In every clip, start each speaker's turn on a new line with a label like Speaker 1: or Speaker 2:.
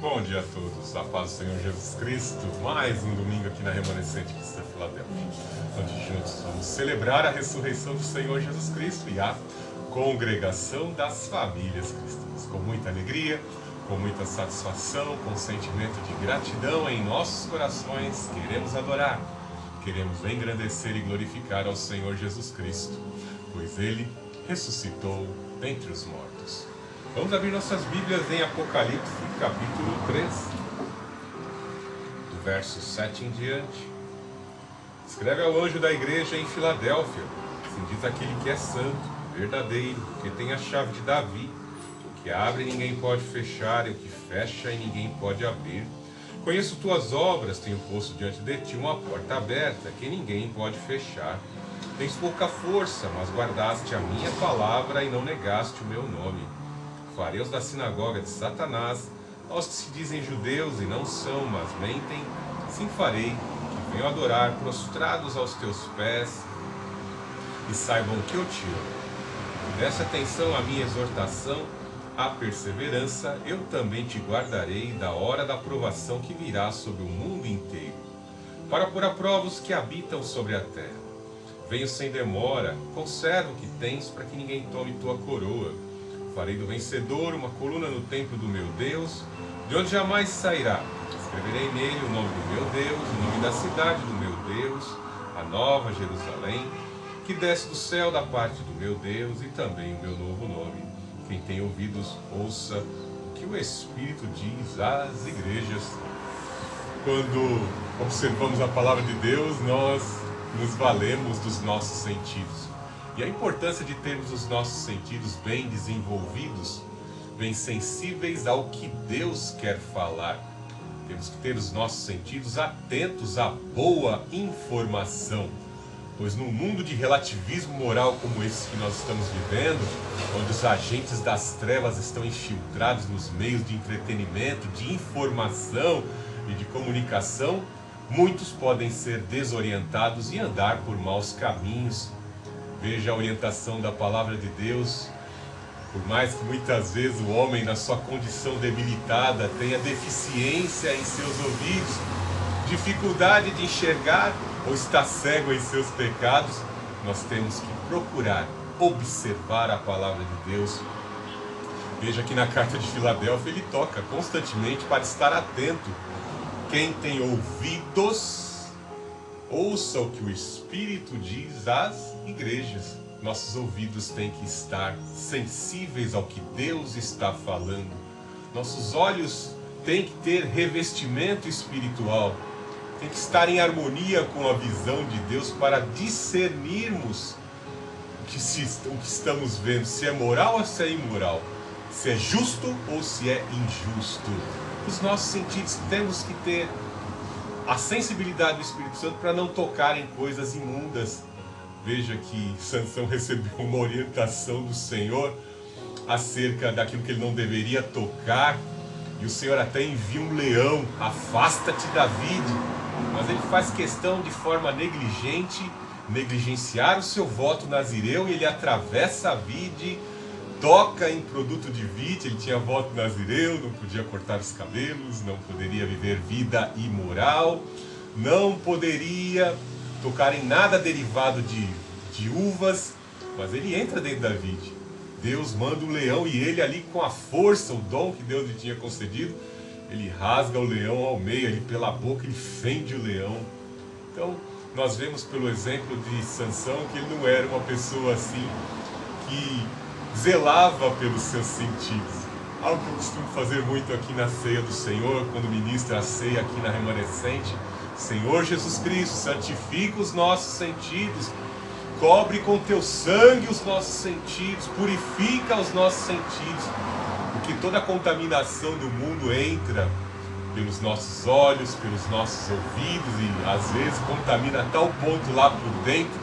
Speaker 1: Bom dia a todos, a paz do Senhor Jesus Cristo. Mais um domingo aqui na Remanescente Cristã Filadélfia, onde juntos vamos celebrar a ressurreição do Senhor Jesus Cristo e a congregação das famílias cristãs. Com muita alegria, com muita satisfação, com sentimento de gratidão em nossos corações, queremos adorar, queremos engrandecer e glorificar ao Senhor Jesus Cristo, pois Ele ressuscitou dentre os mortos. Vamos abrir nossas Bíblias em Apocalipse, capítulo 3, do verso 7 em diante. Escreve ao anjo da igreja em Filadélfia, assim diz aquele que é santo, verdadeiro, que tem a chave de Davi, o que abre e ninguém pode fechar, e o que fecha e ninguém pode abrir. Conheço tuas obras, tenho posto diante de ti uma porta aberta, que ninguém pode fechar. Tens pouca força, mas guardaste a minha palavra e não negaste o meu nome. Fareus da sinagoga de Satanás, aos que se dizem judeus e não são, mas mentem, sim farei, que venham adorar prostrados aos teus pés, e saibam que eu te amo. Preste atenção à minha exortação, à perseverança, eu também te guardarei da hora da provação que virá sobre o mundo inteiro, para pôr à prova os que habitam sobre a terra. Venho sem demora, conserva o que tens, para que ninguém tome tua coroa. Farei do vencedor uma coluna no templo do meu Deus, de onde jamais sairá. Escreverei nele o nome do meu Deus, o nome da cidade do meu Deus, a nova Jerusalém, que desce do céu da parte do meu Deus, e também o meu novo nome. Quem tem ouvidos, ouça o que o Espírito diz às igrejas. Quando observamos a palavra de Deus, nós nos valemos dos nossos sentidos. E a importância de termos os nossos sentidos bem desenvolvidos, bem sensíveis ao que Deus quer falar. Temos que ter os nossos sentidos atentos à boa informação, pois num mundo de relativismo moral como esse que nós estamos vivendo, onde os agentes das trevas estão infiltrados nos meios de entretenimento, de informação e de comunicação, muitos podem ser desorientados e andar por maus caminhos. Veja a orientação da palavra de Deus. Por mais que muitas vezes o homem, na sua condição debilitada, tenha deficiência em seus ouvidos, dificuldade de enxergar ou está cego em seus pecados, nós temos que procurar observar a palavra de Deus. Veja que na carta de Filadélfia ele toca constantemente para estar atento. Quem tem ouvidos, ouça o que o Espírito diz às igrejas. Nossos ouvidos têm que estar sensíveis ao que Deus está falando. Nossos olhos têm que ter revestimento espiritual. Tem que estar em harmonia com a visão de Deus para discernirmos o que estamos vendo, se é moral ou se é imoral, se é justo ou se é injusto. Os nossos sentidos temos que ter a sensibilidade do Espírito Santo para não tocar em coisas imundas. Veja que Sansão recebeu uma orientação do Senhor acerca daquilo que ele não deveria tocar, e o Senhor até envia um leão, afasta-te da vide, mas ele faz questão de forma negligente, negligenciar o seu voto nazireu, e ele atravessa a vide, toca em produto de vide. Ele tinha voto nazireu, não podia cortar os cabelos, não poderia viver vida imoral, não poderia tocar em nada derivado de uvas, mas ele entra dentro da vide. Deus manda um leão e ele ali com a força, o dom que Deus lhe tinha concedido, ele rasga o leão ao meio, ali pela boca ele fende o leão. Então nós vemos pelo exemplo de Sansão que ele não era uma pessoa assim que zelava pelos seus sentidos. Algo que eu costumo fazer muito aqui na ceia do Senhor, quando ministro a ceia aqui na Remanescente. Senhor Jesus Cristo, santifica os nossos sentidos, cobre com teu sangue os nossos sentidos, purifica os nossos sentidos, porque toda a contaminação do mundo entra pelos nossos olhos, pelos nossos ouvidos, e às vezes contamina a tal ponto lá por dentro.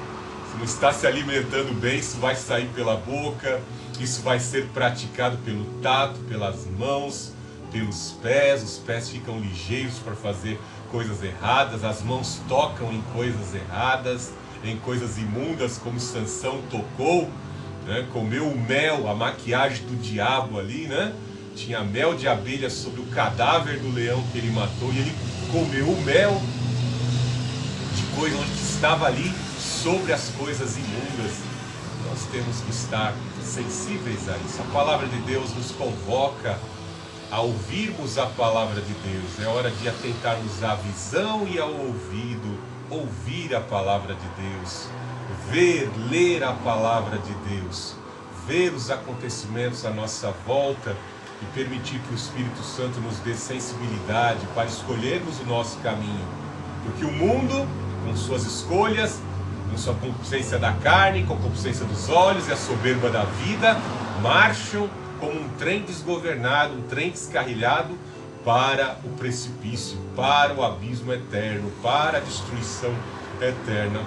Speaker 1: Se não está se alimentando bem, isso vai sair pela boca, isso vai ser praticado pelo tato, pelas mãos, pelos pés. Os pés ficam ligeiros para fazer coisas erradas, as mãos tocam em coisas erradas, em coisas imundas, como Sansão tocou, né? Comeu o mel, a maquiagem do diabo ali, né? tinha mel de abelha sobre o cadáver do leão que ele matou, e ele comeu o mel de coisa onde estava ali sobre as coisas imundas. Nós temos que estar sensíveis a isso. A palavra de Deus nos convoca a ouvirmos a palavra de Deus. É hora de atentarmos à visão e ao ouvido, ouvir a palavra de Deus, ver, ler a palavra de Deus, ver os acontecimentos à nossa volta e permitir que o Espírito Santo nos dê sensibilidade para escolhermos o nosso caminho. Porque o mundo, com suas escolhas, com sua concupiscência da carne, com a concupiscência dos olhos e a soberba da vida, marcham como um trem desgovernado, um trem descarrilhado para o precipício, para o abismo eterno, para a destruição eterna.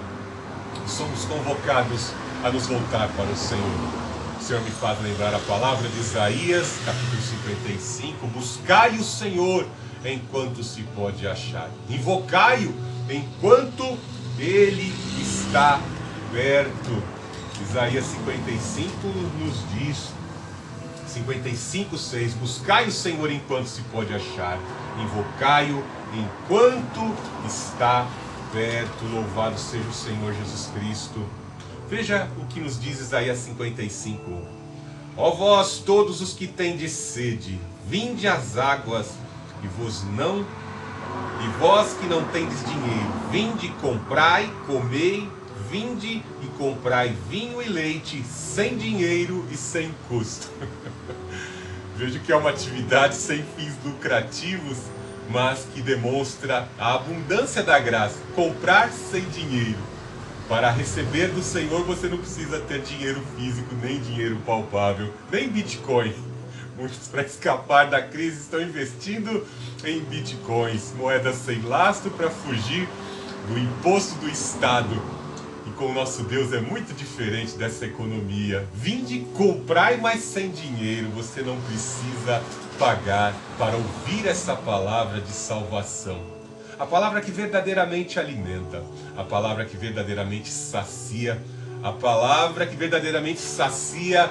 Speaker 1: Somos convocados a nos voltar para o Senhor. O Senhor me faz lembrar a palavra de Isaías, capítulo 55, buscai o Senhor enquanto se pode achar, invocai-o enquanto Ele está perto. Isaías 55 nos diz, 55:6, buscai o Senhor enquanto se pode achar, invocai-o enquanto está perto. Louvado seja o Senhor Jesus Cristo. Veja o que nos diz Isaías 55. Ó vós todos os que tendes sede, vinde às águas, e vós que não tendes dinheiro, vinde, comprai, comei, vinde e comprai vinho e leite, sem dinheiro e sem custo. Vejo que é uma atividade sem fins lucrativos, mas que demonstra a abundância da graça. Comprar sem dinheiro. Para receber do Senhor você não precisa ter dinheiro físico, nem dinheiro palpável, nem Bitcoin. Muitos, para escapar da crise, estão investindo em Bitcoins, moedas sem lastro para fugir do imposto do Estado. E com o nosso Deus é muito diferente dessa economia. Vinde, comprai, mas sem dinheiro. Você não precisa pagar para ouvir essa palavra de salvação. A palavra que verdadeiramente alimenta, a palavra que verdadeiramente sacia, a palavra que verdadeiramente sacia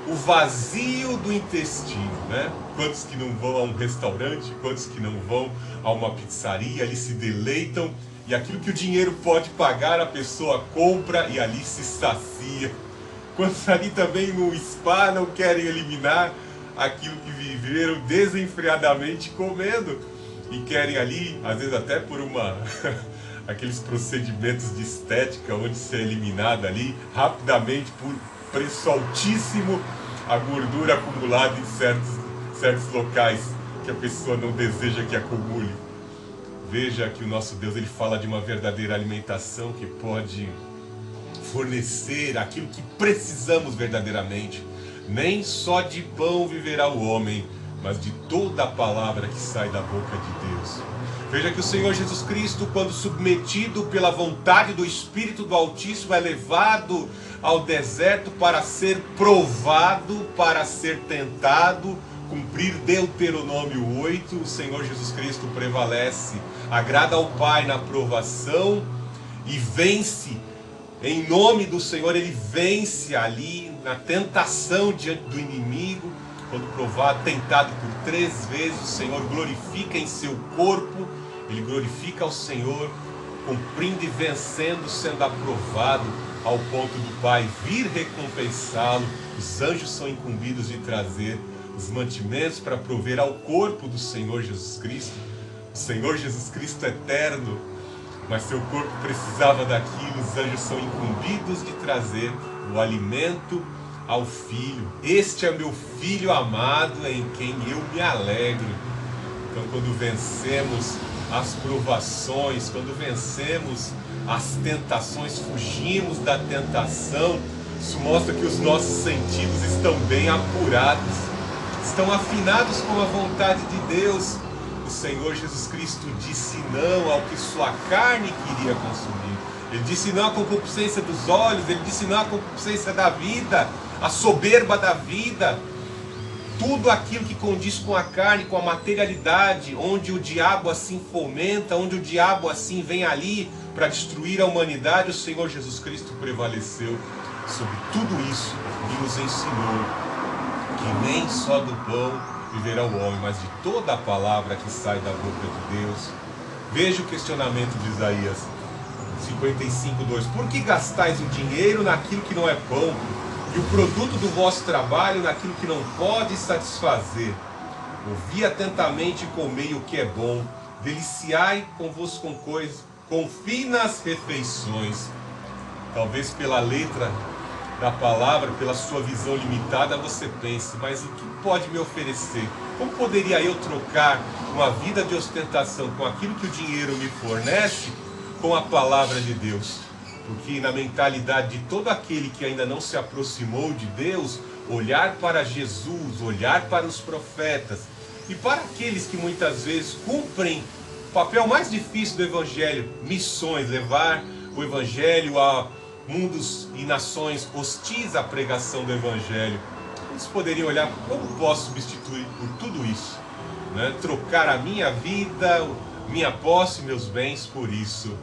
Speaker 1: o vazio do intestino, né? Quantos que não vão a um restaurante, quantos que não vão a uma pizzaria, ali se deleitam, e aquilo que o dinheiro pode pagar, a pessoa compra e ali se sacia. Quantos ali também no spa não querem eliminar aquilo que viveram desenfreadamente comendo, e querem ali, às vezes até por aqueles procedimentos de estética, onde se é eliminada ali rapidamente, por preço altíssimo, a gordura acumulada em certos locais que a pessoa não deseja que acumule. Veja que o nosso Deus, ele fala de uma verdadeira alimentação que pode fornecer aquilo que precisamos verdadeiramente. Nem só de pão viverá o homem, mas de toda a palavra que sai da boca de Deus. Veja que o Senhor Jesus Cristo, quando submetido pela vontade do Espírito do Altíssimo, é levado ao deserto para ser provado, para ser tentado, cumprir Deuteronômio 8. O Senhor Jesus Cristo prevalece, agrada ao Pai na provação e vence. Em nome do Senhor, ele vence ali na tentação diante do inimigo. Quando provado, tentado por 3 vezes, o Senhor glorifica em seu corpo, ele glorifica ao Senhor, cumprindo e vencendo, sendo aprovado, ao ponto do Pai vir recompensá-lo. Os anjos são incumbidos de trazer os mantimentos para prover ao corpo do Senhor Jesus Cristo. O Senhor Jesus Cristo é eterno, mas seu corpo precisava daquilo. Os anjos são incumbidos de trazer o alimento ao Filho. Este é meu Filho amado, em quem eu me alegro. Então, quando vencemos as provações, quando vencemos as tentações, fugimos da tentação, isso mostra que os nossos sentidos estão bem apurados, estão afinados com a vontade de Deus. O Senhor Jesus Cristo disse não ao que sua carne queria consumir. Ele disse não à concupiscência dos olhos, ele disse não à concupiscência da vida, a soberba da vida, tudo aquilo que condiz com a carne, com a materialidade, onde o diabo assim fomenta, onde o diabo assim vem ali para destruir a humanidade. O Senhor Jesus Cristo prevaleceu sobre tudo isso e nos ensinou que nem só do pão viverá o homem, mas de toda a palavra que sai da boca de Deus. Veja o questionamento de Isaías 55:2. Por que gastais o dinheiro naquilo que não é pão, e o produto do vosso trabalho naquilo que não pode satisfazer? Ouvi atentamente e comei o que é bom, deliciai convosco com finas refeições. Talvez pela letra da palavra, pela sua visão limitada, você pense, mas o que pode me oferecer? Como poderia eu trocar uma vida de ostentação com aquilo que o dinheiro me fornece com a palavra de Deus? Porque na mentalidade de todo aquele que ainda não se aproximou de Deus, olhar para Jesus, olhar para os profetas e para aqueles que muitas vezes cumprem o papel mais difícil do Evangelho, missões, levar o Evangelho a mundos e nações hostis à pregação do Evangelho. Eles poderiam olhar, como posso substituir por tudo isso, né? Trocar a minha vida, minha posse, meus bens por isso.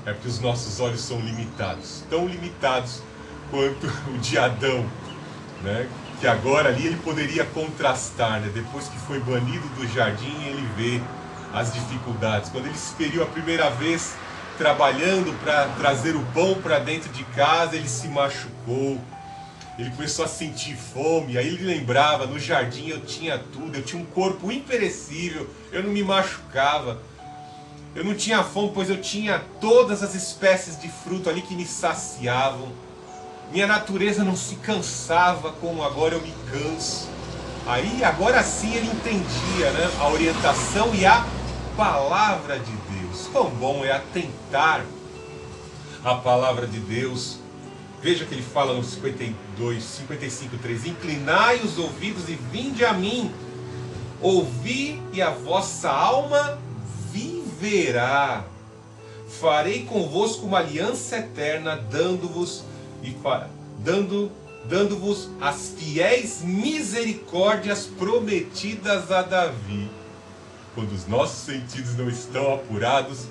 Speaker 1: É porque os nossos olhos são limitados, tão limitados quanto o de Adão, né? Que agora ali ele poderia contrastar, né? Depois que foi banido do jardim, ele vê as dificuldades. Quando ele se feriu a primeira vez trabalhando para trazer o pão para dentro de casa, ele se machucou, ele começou a sentir fome. Aí ele lembrava, no jardim eu tinha tudo, eu tinha um corpo imperecível, eu não me machucava, eu não tinha fome, pois eu tinha todas as espécies de fruto ali que me saciavam. Minha natureza não se cansava como agora eu me canso. Aí agora sim ele entendia, né, a orientação e a palavra de Deus. Quão bom é atentar a palavra de Deus. Veja que ele fala no 55:3: inclinai os ouvidos e vinde a mim, ouvi e a vossa alma viverá. Farei convosco uma aliança eterna, dando-vos as fiéis misericórdias prometidas a Davi. Quando os nossos sentidos não estão apurados,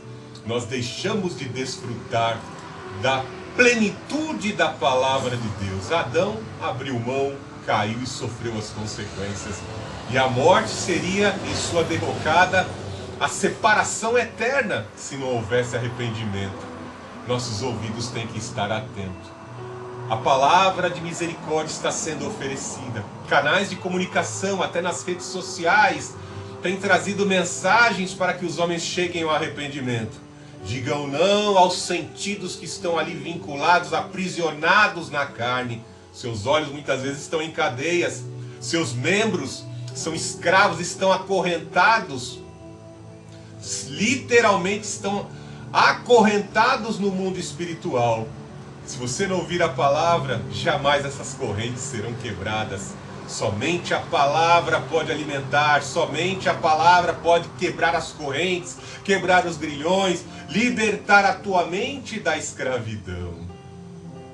Speaker 1: nós deixamos de desfrutar da plenitude da palavra de Deus. Adão abriu mão, caiu e sofreu as consequências. E a morte seria, em sua derrocada, a separação eterna, se não houvesse arrependimento. Nossos ouvidos têm que estar atentos. A palavra de misericórdia está sendo oferecida. Canais de comunicação, até nas redes sociais, têm trazido mensagens para que os homens cheguem ao arrependimento. Digam não aos sentidos que estão ali vinculados, aprisionados na carne. Seus olhos muitas vezes estão em cadeias. Seus membros são escravos, estão acorrentados. Literalmente estão acorrentados no mundo espiritual. Se você não ouvir a palavra, jamais essas correntes serão quebradas. Somente a palavra pode alimentar, somente a palavra pode quebrar as correntes, quebrar os grilhões, libertar a tua mente da escravidão.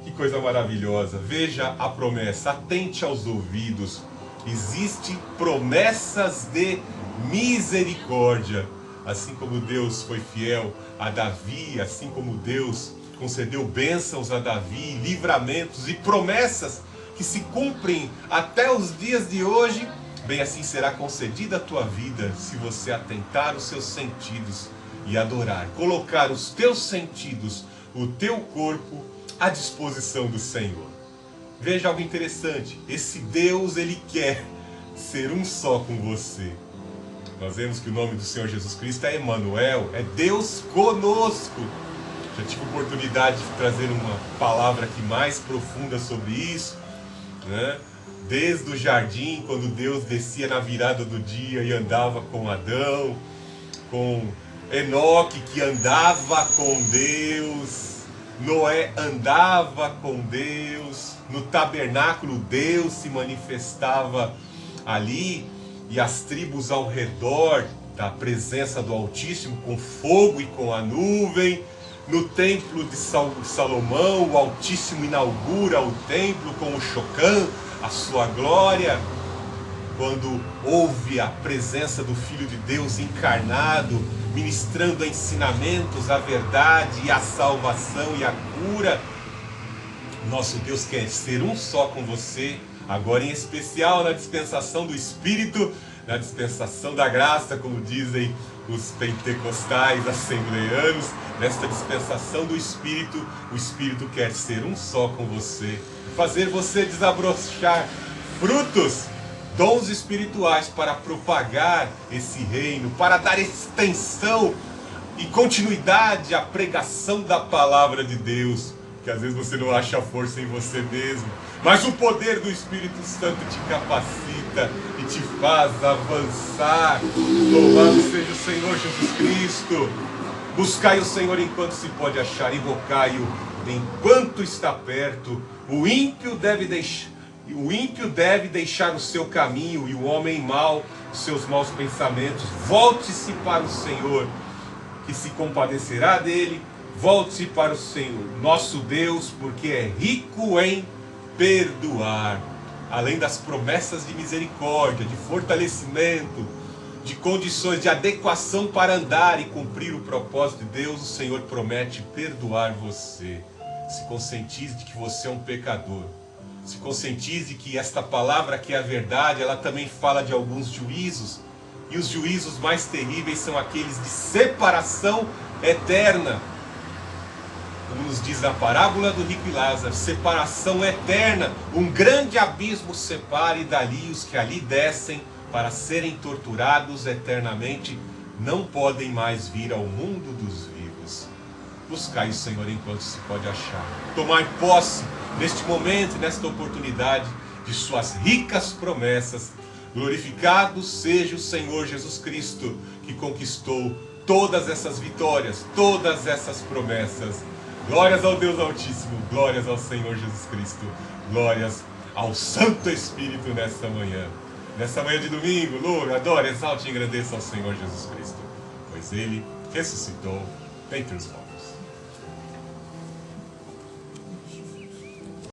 Speaker 1: Que coisa maravilhosa! Veja a promessa, atente aos ouvidos. Existem promessas de misericórdia. Assim como Deus foi fiel a Davi, assim como Deus concedeu bênçãos a Davi, livramentos e promessas que se cumprem até os dias de hoje, bem assim será concedida a tua vida se você atentar os seus sentidos e adorar, colocar os teus sentidos, o teu corpo à disposição do Senhor. Veja algo interessante, esse Deus, ele quer ser um só com você. Nós vemos que o nome do Senhor Jesus Cristo é Emanuel, é Deus conosco. Já tive a oportunidade de trazer uma palavra aqui mais profunda sobre isso, né? Desde o jardim, quando Deus descia na virada do dia e andava com Adão, com Enoque que andava com Deus, Noé andava com Deus, no tabernáculo Deus se manifestava ali, e as tribos ao redor da presença do Altíssimo com fogo e com a nuvem. No templo de Salomão, o Altíssimo inaugura o templo com o Chocã, a sua glória. Quando houve a presença do Filho de Deus encarnado, ministrando ensinamentos, a verdade e a salvação e a cura, nosso Deus quer ser um só com você, agora em especial na dispensação do Espírito, na dispensação da graça, como dizem os pentecostais assembleanos, nesta dispensação do Espírito, o Espírito quer ser um só com você, fazer você desabrochar frutos, dons espirituais para propagar esse reino, para dar extensão e continuidade à pregação da palavra de Deus, que às vezes você não acha força em você mesmo, mas o poder do Espírito Santo te capacita e te faz avançar. Louvado seja o Senhor Jesus Cristo. Buscai o Senhor enquanto se pode achar, invocai-o enquanto está perto. O ímpio deve deixar o seu caminho, e o homem mau os seus maus pensamentos. Volte-se para o Senhor, que se compadecerá dele. Volte-se para o Senhor, nosso Deus, porque é rico em perdoar. Além das promessas de misericórdia, de fortalecimento, de condições de adequação para andar e cumprir o propósito de Deus, o Senhor promete perdoar você. Se conscientize de que você é um pecador. Se conscientize que esta palavra, que é a verdade, ela também fala de alguns juízos. E os juízos mais terríveis são aqueles de separação eterna. Como nos diz a parábola do rico e Lázaro, separação eterna. Um grande abismo separa, e dali os que ali descem para serem torturados eternamente não podem mais vir ao mundo dos vivos. Buscai o Senhor enquanto se pode achar. Tomai posse neste momento, nesta oportunidade, de suas ricas promessas. Glorificado seja o Senhor Jesus Cristo, que conquistou todas essas vitórias, todas essas promessas. Glórias ao Deus Altíssimo, glórias ao Senhor Jesus Cristo, glórias ao Santo Espírito nesta manhã de domingo. Louve, adore, exalte e engrandeça ao Senhor Jesus Cristo, pois Ele ressuscitou dentre os mortos.